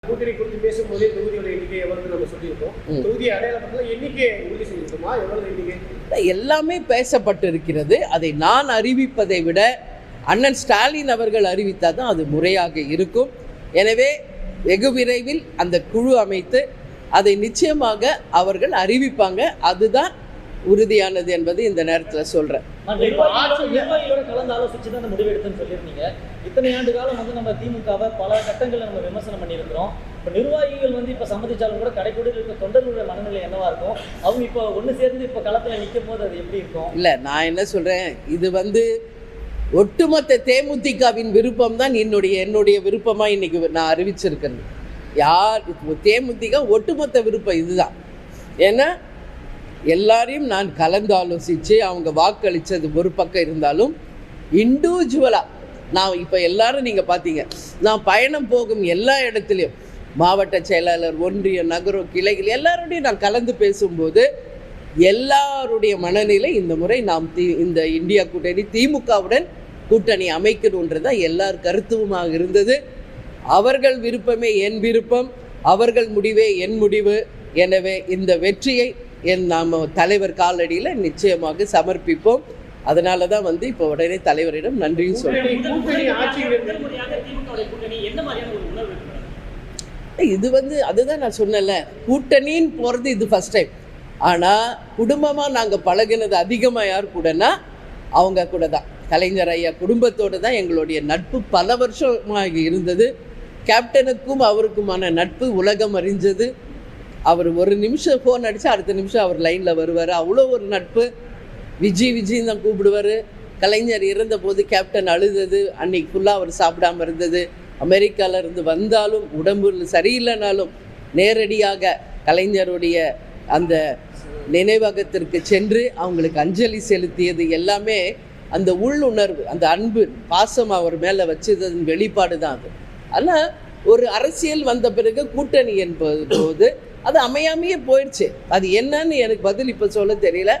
கூட்டணி குறித்து பேசும்போதே தொகுதியோட எண்ணிக்கை எவ்வளவு நம்ம சொல்லியிருக்கோம். தொகுதி அடையாளப்படுத்தல எண்ணிக்கை உறுதி செஞ்சிருக்கோமா? எவ்வளவு எண்ணிக்கை? எல்லாமே பேசப்பட்டிருக்கிறது. அதை நான் அறிவிப்பதை விட அண்ணன் ஸ்டாலின் அவர்கள் அறிவித்தால் தான் அது முறையாக இருக்கும். எனவே வெகு விரைவில் அந்த குழு அமைத்து அதை நிச்சயமாக அவர்கள் அறிவிப்பாங்க. அதுதான் உறுதியானது என்பது இந்த நேரத்தில் சொல்கிறேன். கலந்து ஆலோசிச்சு தான் முடிவு எடுத்துன்னு சொல்லியிருந்தீங்க. இத்தனை ஆண்டு காலம் நம்ம திமுகவை பல கட்டங்களில் நம்ம விமர்சனம் பண்ணியிருக்கிறோம். இப்போ நிர்வாகிகள் இப்போ சம்மதிச்சாலும் கூட கடைக்கூட இருக்க தொண்டர்களுடைய மனநிலை என்னவா இருக்கும்? அவங்க இப்போ ஒன்று சேர்ந்து இப்போ களத்தில் நிற்கும் போது அது எப்படி இருக்கும்? இல்லை, நான் என்ன சொல்கிறேன், இது ஒட்டுமொத்த தேமுதிகவின் விருப்பம் தான் என்னுடைய விருப்பமாக இன்னைக்கு நான் அறிவிச்சிருக்கிறது. தேமுதிக ஒட்டுமொத்த விருப்பம் இதுதான். ஏன்னா எல்லாரையும் நான் கலந்து ஆலோசித்து அவங்க வாக்களித்தது ஒரு பக்கம் இருந்தாலும் இண்டிவிஜுவலாக நான் இப்போ எல்லாரும் நீங்கள் பார்த்தீங்க, நான் பயணம் போகும் எல்லா இடத்துலையும் மாவட்ட செயலாளர், ஒன்றிய, நகரம், கிளைகள் எல்லாரோடையும் நான் கலந்து பேசும்போது எல்லாருடைய மனநிலை இந்த முறை நாம் இந்த இந்தியா கூட்டணி திமுகவுடன் கூட்டணி அமைக்கணுன்றதான் எல்லார் கருத்துமாக இருந்தது. அவர்கள் விருப்பமே என் விருப்பம், அவர்கள் முடிவே என் முடிவு. எனவே இந்த வெற்றியை நாம் தலைவர் காலடியில் நிச்சயமாக சமர்ப்பிப்போம். அதனால தான் இப்போ உடனே தலைவரிடம் நன்றியும் சொல்றேன். அதுதான் நான் சொன்னேன்ல, கூட்டணின்னு போகிறது இது ஃபர்ஸ்ட் டைம். ஆனால் குடும்பமாக நாங்கள் பழகினது அதிகமாக யார் கூடனா அவங்க கூட தான். கலைஞர் ஐயா குடும்பத்தோடு தான் எங்களுடைய நட்பு பல வருஷமாக இருந்தது. கேப்டனுக்கும் அவருக்குமான நட்பு உலகம் அறிஞ்சது. அவர் ஒரு நிமிஷம் ஃபோன் அடித்தா அடுத்த நிமிஷம் அவர் லைனில் வருவார். அவ்வளோ ஒரு நட்பு. விஜய் தான் கூப்பிடுவார். கலைஞர் இறந்த போது கேப்டன் அழுதது. அன்னைக்கு ஃபுல்லாக அவர் சாப்பிடாமல் இருந்தது. அமெரிக்காவிலேருந்து வந்தாலும் உடம்பு சரியில்லைனாலும் நேரடியாக கலைஞருடைய அந்த நினைவகத்திற்கு சென்று அவங்களுக்கு அஞ்சலி செலுத்தியது எல்லாமே அந்த உள்ளுணர்வு, அந்த அன்பு, பாசம் அவர் மேலே வச்சதன் வெளிப்பாடு தான் அது. ஆனால் ஒரு அரசியல் வந்த பிறகு கூட்டணி என்பது அது அமையாமையே போயிடுச்சு. அது என்னன்னு எனக்கு பதில் இப்போ சொல்ல தெரியல.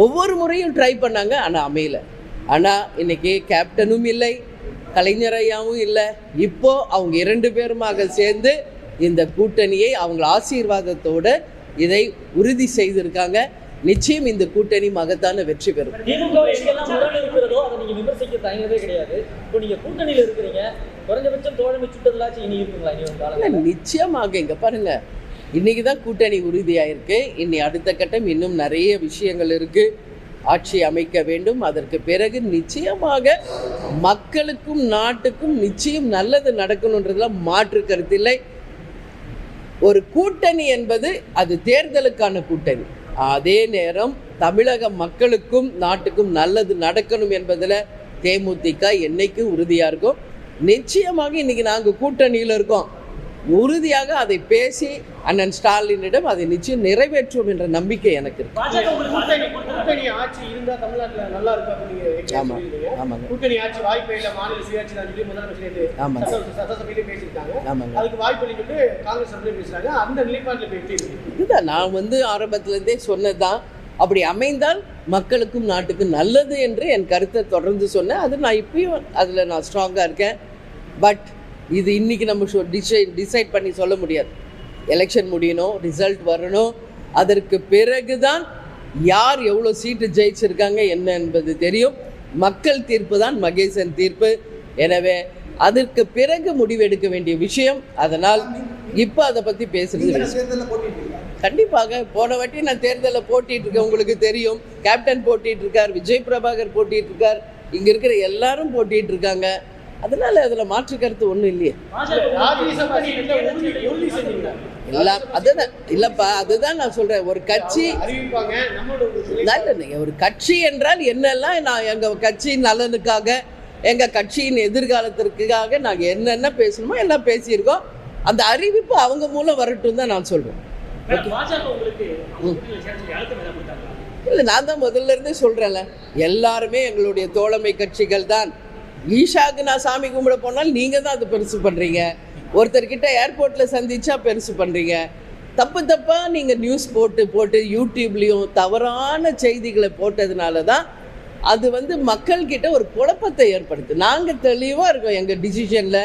ஒவ்வொரு முறையும் ட்ரை பண்ணாங்க, ஆனால் அமையல. ஆனால் இன்னைக்கு கேப்டனும் இல்லை, கலைஞர் ஐயாவும் இல்லை. இப்போ அவங்க 2 பேருமாக சேர்ந்து இந்த கூட்டணியை அவங்க ஆசீர்வாதத்தோடு இதை உறுதி செய்திருக்காங்க. நிச்சயம் இந்த கூட்டணி மகத்தான வெற்றி பெறும். நிச்சயமாக இங்க பாருங்க, இன்னைக்கு தான் கூட்டணி உறுதியாயிருக்கு. இனி அடுத்த கட்டம் இன்னும் நிறைய விஷயங்கள் இருக்கு. ஆட்சி அமைக்க வேண்டும். அதற்கு பிறகு நிச்சயமாக மக்களுக்கும் நாட்டுக்கும் நிச்சயம் நல்லது நடக்கணுன்றதுல மாற்று கருத்தில்லை. ஒரு கூட்டணி என்பது அது தேர்தலுக்கான கூட்டணி. அதே நேரம் தமிழக மக்களுக்கும் நாட்டுக்கும் நல்லது நடக்கணும் என்பதில் தேமுதிக என்னைக்கும் உறுதியாக இருக்கும். நிச்சயமாக இன்னைக்கு நாங்கள் கூட்டணியில் இருக்கோம். உறுதியாக அதை பேசி அண்ணன் ஸ்டாலினிடம் அதை நிச்சயம் நிறைவேற்றும் என்ற நம்பிக்கை எனக்கு இருக்கு. கூட்டணி ஆட்சி இருந்தா தமிழ்நாட்டுல நல்லா இருக்கும். கூட்டணி ஆட்சி வாய்ப்பு இல்லை, மாநில சுயாட்சி தான் சொல்லி முதலமைச்சர் சட்டசபையிலே பேசியிருக்காங்க. அதுக்கு வாய்ப்பு இல்லைன்னு காங்கிரஸ் பேசுறாங்க. அந்த நிலைப்பாட்டில் போயிட்டு இதுதான் நான் ஆரம்பத்திலேருந்தே சொன்னதுதான். அப்படி அமைந்தால் மக்களுக்கும் நாட்டுக்கும் நல்லது என்று என் கருத்தை தொடர்ந்து சொன்னேன். அது நான் இப்பயும் அதில் நான் ஸ்ட்ராங்காக இருக்கேன். பட் இது இன்றைக்கி நம்ம டிசைட் பண்ணி சொல்ல முடியாது. எலெக்ஷன் முடியணும், ரிசல்ட் வரணும். அதற்கு பிறகு தான் யார் எவ்வளோ சீட்டு ஜெயிச்சிருக்காங்க என்ன என்பது தெரியும். மக்கள் தீர்ப்பு தான் மகேசன் தீர்ப்பு. எனவே அதற்கு பிறகு முடிவெடுக்க வேண்டிய விஷயம். அதனால் இப்போ அதை பற்றி பேசுறது கண்டிப்பாக. போன வாட்டி நான் தேர்தலில் போட்டிட்டு இருக்கேன், உங்களுக்கு தெரியும். கேப்டன் போட்டிட்டு இருக்கார், விஜய் பிரபாகர் போட்டிட்டு இருக்கார், இங்கே இருக்கிற எல்லாரும் போட்டிட்டு இருக்காங்க. அதனால அதுல மாற்று கருத்து ஒன்றும் இல்லையே. அதுதான் இல்லப்பா, அதுதான் நான் சொல்றேன். ஒரு கட்சி ஒரு கட்சி என்றால் என்னெல்லாம் நான் எங்க கட்சியின் நலனுக்காக, எங்க கட்சியின் எதிர்காலத்திற்காக நாங்கள் என்னென்ன பேசணுமோ எல்லாம் பேசியிருக்கோம். அந்த அறிவிப்பு அவங்க மூலம் வரட்டும் தான் நான் சொல்றேன். இல்லை, நான் தான் முதல்ல இருந்தே சொல்றேன்ல, எல்லாருமே எங்களுடைய தோழமை கட்சிகள் தான். ஈஷாவுக்கு நான் சாமி கும்பிட போனால் நீங்கள் தான் அது பெருசு பண்ணுறீங்க. ஒருத்தர்கிட்ட ஏர்போர்ட்டில் சந்திச்சா பெருசு பண்ணுறீங்க. தப்பாக நீங்கள் நியூஸ் போட்டு யூடியூப்லேயும் தவறான செய்திகளை போட்டதுனால தான் அது மக்கள்கிட்ட ஒரு குழப்பத்தை ஏற்படுத்து. நாங்கள் தெளிவாக இருக்கோம் எங்கள் டிசிஷனில்.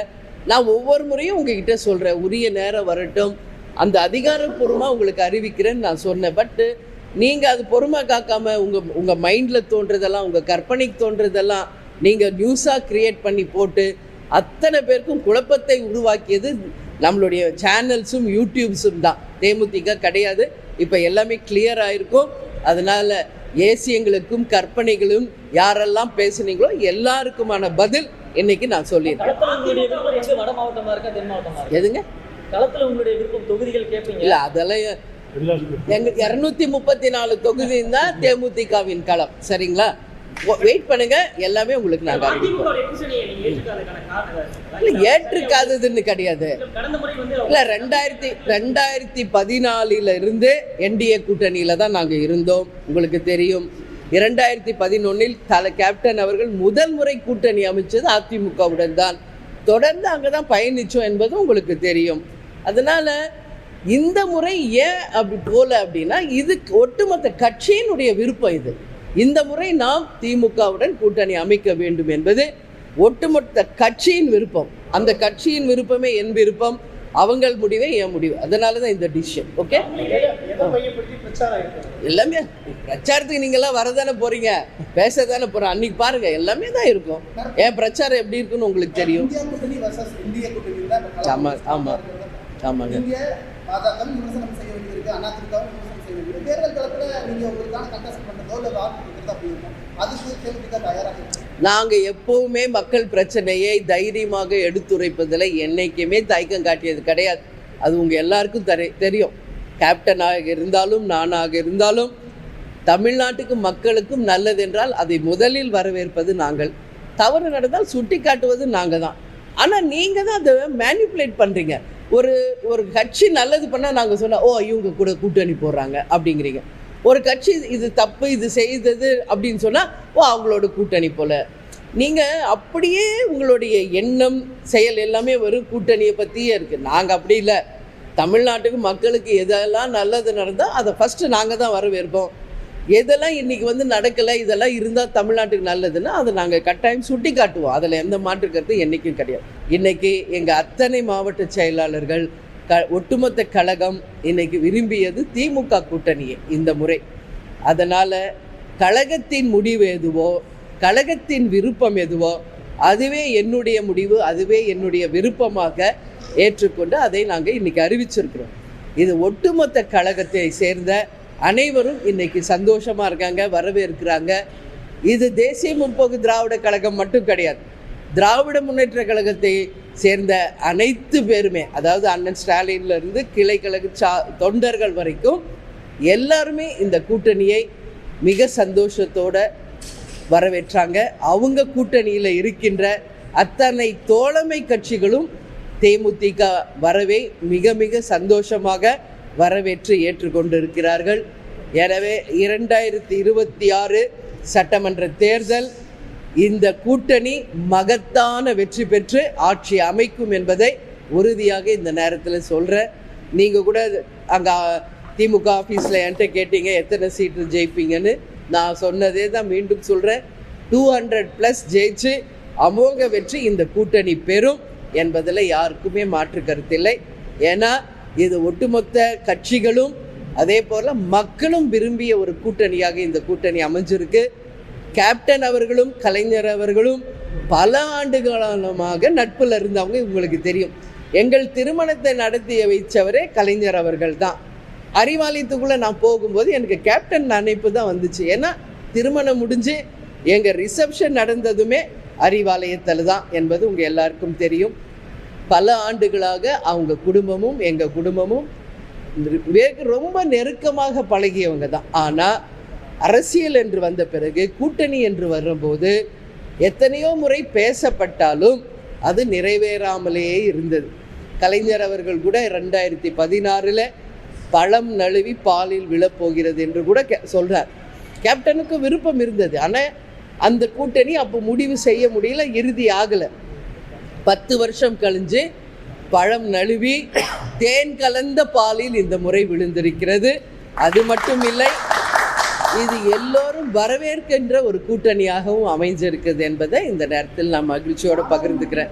நான் ஒவ்வொரு முறையும் உங்ககிட்ட சொல்கிறேன், உரிய நேரம் வரட்டும், அந்த அதிகாரப்பூர்வமாக உங்களுக்கு அறிவிக்கிறேன்னு நான் சொன்னேன். பட்டு நீங்கள் அது பொறுமை காக்காமல் உங்கள் மைண்டில் தோன்றதெல்லாம், உங்கள் கற்பனைக்கு தோன்றதெல்லாம் நீங்கள் நியூஸாக க்ரியேட் பண்ணி போட்டு அத்தனை பேருக்கும் குழப்பத்தை உருவாக்கியது நம்மளுடைய சேனல்ஸும் யூடியூப்ஸும் தான். தேமுதிக கிடையாது. இப்போ எல்லாமே கிளியர் ஆகிருக்கும். அதனால் ஏசியங்களுக்கும் கற்பனைகளும் யாரெல்லாம் பேசுனீங்களோ எல்லாருக்குமான பதில் இன்னைக்கு நான் சொல்லியிருக்கேன். எதுங்க களத்தில் உங்களுடைய விருப்பம் தொகுதிகள் கேட்பீங்க? இல்லை, அதெல்லாம் எங்க 234 தொகுதி தான் தேமுதிகவின் களம். சரிங்களா? வெயிட் பண்ணுங்க, எல்லாமே உங்களுக்கு நாங்கள் அறிவிப்போம். ஏற்றுக்காததுன்னு கிடையாது. இல்லை, 2014 இருந்து என்டிஏ கூட்டணியில தான் நாங்கள் இருந்தோம். உங்களுக்கு தெரியும், 2011 கேப்டன் அவர்கள் முதல் முறை கூட்டணி அமைச்சது அதிமுகவுடன் தான். தொடர்ந்து அங்கே தான் பயணிச்சோம் என்பது உங்களுக்கு தெரியும். அதனால இந்த முறை ஏன் அப்படி போல அப்படின்னா, இது ஒட்டுமொத்த கட்சியினுடைய விருப்பம். இந்த முறை நாம் திமுகவுடன் கூட்டணி அமைக்க வேண்டும் என்பது ஒட்டுமொத்த கட்சியின் விருப்பம். அந்த கட்சியின் விருப்பமே என் விருப்பம், அவங்கள் முடிவே என் முடிவு. அதனால தான் இந்த டிசிஷன். ஓகே, எல்லாமே பிரச்சாரத்துக்கு நீங்கள்லாம் வரதானே போறீங்க, பேச தானே போகிறோம். அன்னைக்கு பாருங்க, எல்லாமே தான் இருக்கும். ஏன் பிரச்சாரம் எப்படி இருக்குன்னு உங்களுக்கு தெரியும். ஆமாம் ஆமாம் ஆமாங்க. நாங்கள் எப்பவுமே மக்கள் பிரச்சனையை தைரியமாக எடுத்துரைப்பதில் என்னைக்குமே தயக்கம் காட்டியது கிடையாது. அது உங்கள் எல்லாருக்கும் தெரியும். கேப்டனாக இருந்தாலும் நானாக இருந்தாலும் தமிழ்நாட்டுக்கு மக்களுக்கும் நல்லதென்றால் அதை முதலில் வரவேற்பது நாங்கள். தவறு நடந்தால் சுட்டி காட்டுவது நாங்கள் தான். ஆனால் நீங்கள் தான் அதை மேனிப்புலேட் பண்ணுறீங்க. ஒரு கட்சி நல்லது பண்ணால் நாங்கள் சொன்னால், ஓ இவங்க கூட கூட்டணி போடுறாங்க அப்படிங்கிறீங்க. ஒரு கட்சி இது தப்பு, இது செய்தது அப்படின்னு சொன்னால், ஓ அவங்களோட கூட்டணி போல். நீங்கள் அப்படியே உங்களுடைய எண்ணம் செயல் எல்லாமே வெறும் கூட்டணியை பற்றியே இருக்குது. நாங்கள் அப்படி இல்லை. தமிழ்நாட்டுக்கு மக்களுக்கு எதெல்லாம் நல்லது நடந்தால் அதை ஃபஸ்ட்டு நாங்கள் தான் வரவேற்போம். எதெல்லாம் இன்றைக்கி நடக்கலை, இதெல்லாம் இருந்தால் தமிழ்நாட்டுக்கு நல்லதுன்னா அதை நாங்கள் கட்டாயம் சுட்டி காட்டுவோம். அதில் எந்த மாற்று கருத்து என்றைக்கும் கிடையாது. இன்றைக்கி எங்கள் அத்தனை மாவட்ட செயலாளர்கள் ஒட்டுமொத்த கழகம் இன்னைக்கு விரும்பியது திமுக கூட்டணியே இந்த முறை. அதனால் கழகத்தின் முடிவு எதுவோ, கழகத்தின் விருப்பம் எதுவோ, அதுவே என்னுடைய முடிவு, அதுவே என்னுடைய விருப்பமாக ஏற்றுக்கொண்டு அதை நாங்கள் இன்றைக்கி அறிவிச்சிருக்கிறோம். இது ஒட்டுமொத்த கழகத்தை சேர்ந்த அனைவரும் இன்னைக்கு சந்தோஷமாக இருக்காங்க, வரவேற்கிறாங்க. இது தேசிய முற்போக்கு திராவிட கழகம் மட்டும் கிடையாது. திராவிட முன்னேற்ற கழகத்தை சேர்ந்த அனைத்து பேருமே, அதாவது அண்ணன் ஸ்டாலின்லேருந்து கிளை கழக தொண்டர்கள் வரைக்கும் எல்லாருமே இந்த கூட்டணியை மிக சந்தோஷத்தோடு வரவேற்றாங்க. அவங்க கூட்டணியில் இருக்கின்ற அத்தனை தோழமை கட்சிகளும் தேமுதிக வரவே மிக மிக சந்தோஷமாக வரவேற்று ஏற்றுக்கொண்டிருக்கிறார்கள். எனவே 2026 சட்டமன்ற தேர்தல் இந்த கூட்டணி மகத்தான வெற்றி பெற்று ஆட்சி அமைக்கும் என்பதை உறுதியாக இந்த நேரத்தில் சொல்கிறேன். நீங்கள் கூட அங்கே திமுக ஆஃபீஸில் என்கிட்ட கேட்டீங்க எத்தனை சீட்டு ஜெயிப்பீங்கன்னு. நான் சொன்னதே தான் மீண்டும் சொல்கிறேன். 200+ ஜெயிச்சு அமோக வெற்றி இந்த கூட்டணி பெறும் என்பதில் யாருக்குமே மாற்று கருத்தில்லை. ஏன்னா இது ஒட்டுமொத்த கட்சிகளும் அதே போல் மக்களும் விரும்பிய ஒரு கூட்டணியாக இந்த கூட்டணி அமைஞ்சிருக்கு. கேப்டன் அவர்களும் கலைஞர் அவர்களும் பல ஆண்டுகாலமாக நட்பில் இருந்தவங்க. உங்களுக்கு தெரியும், எங்கள் திருமணத்தை நடத்தி வைச்சவரே கலைஞர் அவர்கள் தான். அறிவாலயத்துக்குள்ளே நான் போகும்போது எனக்கு கேப்டன் நினைப்பு தான் வந்துச்சு. ஏன்னா திருமணம் முடிஞ்சு எங்கள் ரிசப்ஷன் நடந்ததுமே அறிவாலயத்தில் தான் என்பது உங்கள் எல்லாருக்கும் தெரியும். பல ஆண்டுகளாக அவங்க குடும்பமும் எங்கள் குடும்பமும் ரொம்ப நெருக்கமாக பழகியவங்க தான். ஆனால் அரசியல் என்று வந்த பிறகு, கூட்டணி என்று வரும்போது எத்தனையோ முறை பேசப்பட்டாலும் அது நிறைவேறாமலேயே இருந்தது. கலைஞர் அவர்கள் கூட 2016 பழம் நழுவி பாலில் விழப்போகிறது என்று கூட சொல்கிறார். கேப்டனுக்கு விருப்பம் இருந்தது, ஆனால் அந்த கூட்டணி அப்போ முடிவு செய்ய முடியல, இறுதி ஆகலை. 10 வருஷம் கழிஞ்சு பழம் நழுவி தேன் கலந்த பாலில் இந்த முறை விழுந்திருக்கிறது. அது மட்டும் இல்லை, இது எல்லோரும் வரவேற்கின்ற ஒரு கூட்டணியாகவும் அமைஞ்சிருக்குது என்பதை இந்த நேரத்தில் நான் மகிழ்ச்சியோடு பகிர்ந்துக்கிறேன்.